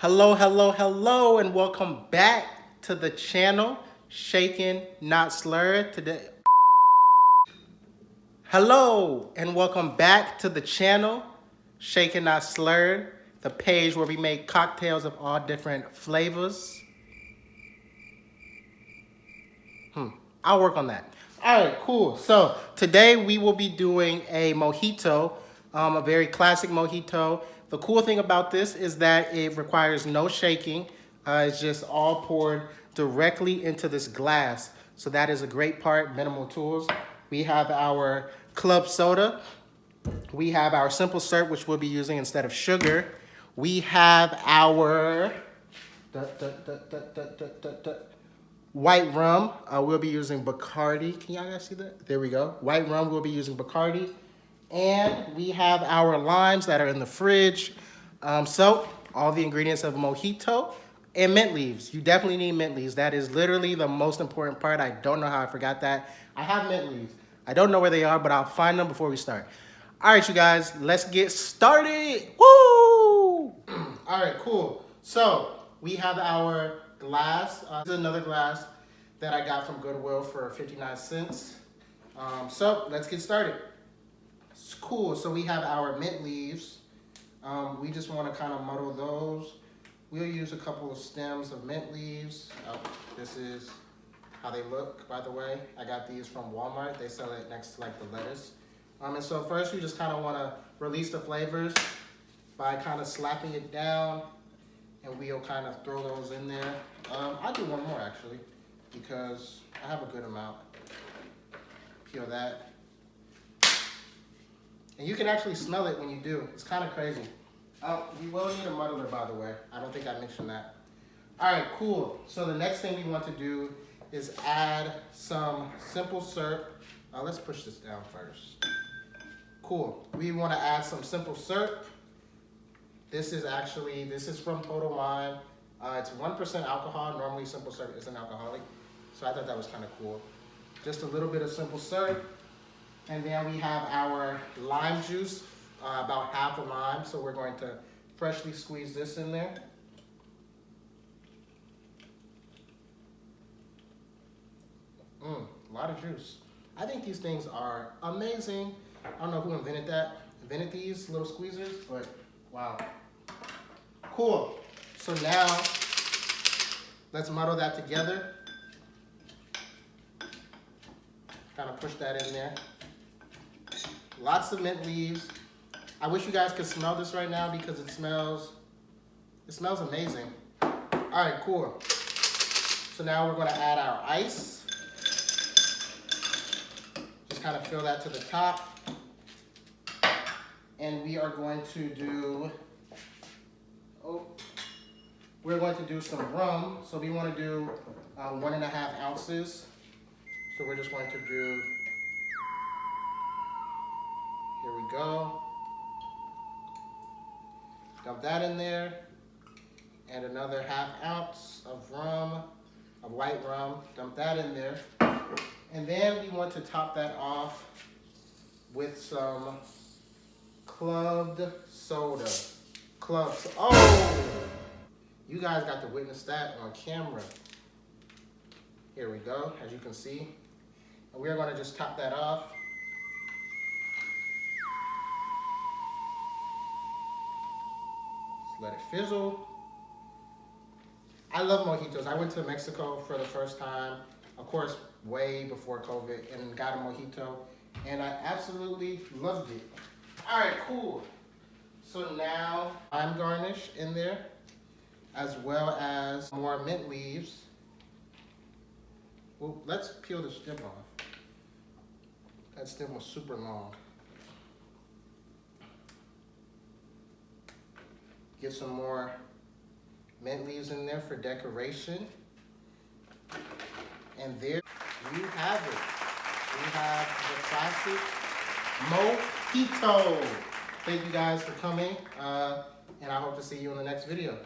Hello, hello, hello, and welcome back to the channel, Shaken Not Slurred. Today, hello, and welcome back to the channel, Shaken Not Slurred, the page where we make cocktails of all different flavors. I'll work on that. All right, cool. So today we will be doing a mojito, a very classic mojito. The cool thing about this is that it requires no shaking. It's just all poured directly into this glass. So that is a great part, minimal tools. We have our club soda. We have our simple syrup, which we'll be using instead of sugar. We have our White Rum. We'll be using Bacardi. Can y'all guys see that? There we go. White Rum, we'll be using Bacardi. And we have our limes that are in the fridge. So all the ingredients of mojito and mint leaves. You definitely need mint leaves. That is literally the most important part. I don't know how I forgot that. I have mint leaves. I don't know where they are, but I'll find them before we start. All right, you guys, let's get started. Woo! All right, cool. So we have our glass. This is another glass that I got from Goodwill for 59 cents. So let's get started. It's cool. So we have our mint leaves. We just want to kind of muddle those. We'll use a couple of stems of mint leaves. This is how they look, by the way. I got these from Walmart. They sell it next to like the lettuce. And so first we just kind of want to release the flavors by kind of slapping it down, and we'll kind of throw those in there. I'll do one more actually, because I have a good amount. Peel that. And you can actually smell it when you do. It's kind of crazy. You will need a muddler, by the way. I don't think I mentioned that. All right, cool. So the next thing we want to do is add some simple syrup. Let's push this down first. Cool. We want to add some simple syrup. This is from Total Wine. It's 1% alcohol. Normally simple syrup isn't alcoholic. So I thought that was kind of cool. Just a little bit of simple syrup. And then we have our lime juice, about half a lime. So we're going to freshly squeeze this in there. A lot of juice. I think these things are amazing. I don't know who invented these little squeezers, but wow. Cool. So now, let's muddle that together. Kind of push that in there. Lots of mint leaves. I wish you guys could smell this right now because it smells amazing. All right, cool. So now we're gonna add our ice. Just kind of fill that to the top. And we are going to do, we're going to do some rum. So we want to do 1.5 ounces. So we're just going to do, here we go. Dump that in there. And another 1/2 ounce of rum, of white rum. Dump that in there. And then we want to top that off with some cloved soda. Oh! You guys got to witness that on camera. Here we go, as you can see. And we're going to just top that off. Just let it fizzle. I love mojitos. I went to Mexico for the first time, of course, way before COVID, and got a mojito, and I absolutely loved it. All right, cool. So now I'm garnish in there, as well as more mint leaves. Well, let's peel the stem off. That stem was super long. Get some more mint leaves in there for decoration. And there you have it. We have the classic mojito. Thank you guys for coming, and I hope to see you in the next video.